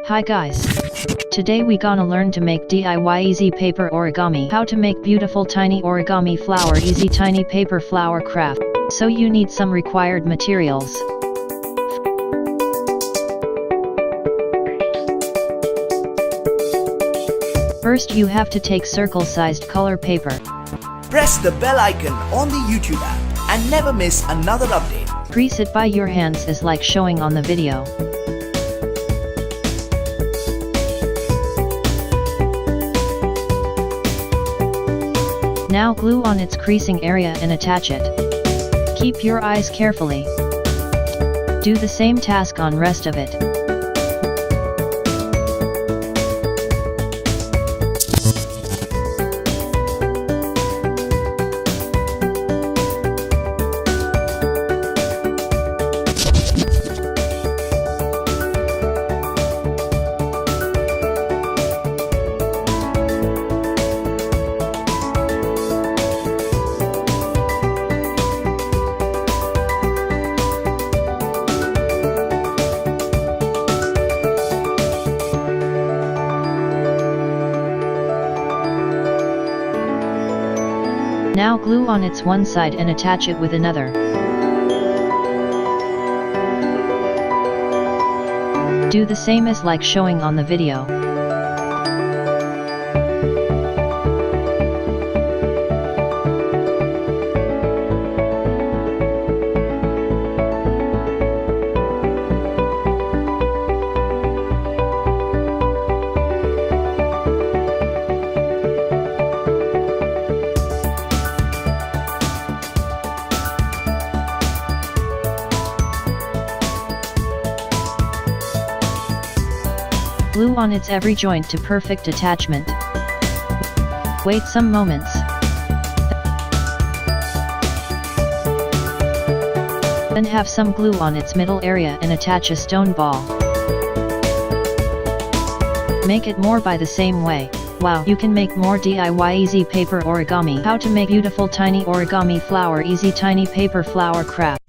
Hi guys. Today we gonna learn to make DIY-Easy Paper Origami. How to make beautiful tiny origami flower easy tiny paper flower craft. So you need some required materials. First you have to take circle-sized color paper. Press the bell icon on the YouTube app and never miss another update. Crease it by your hands as like showing on the video. Now glue on its creasing area and attach it. Keep your eyes carefully. Do the same task on rest of it. Now glue on its one side and attach it with another. Do the same as like showing on the video. Glue on its every joint to perfect attachment. Wait some moments. Then have some glue on its middle area and attach a stone ball. Make it more by the same way. Wow, you can make more DIY-Easy Paper Origami. How to make beautiful tiny origami flower easy tiny paper flower craft.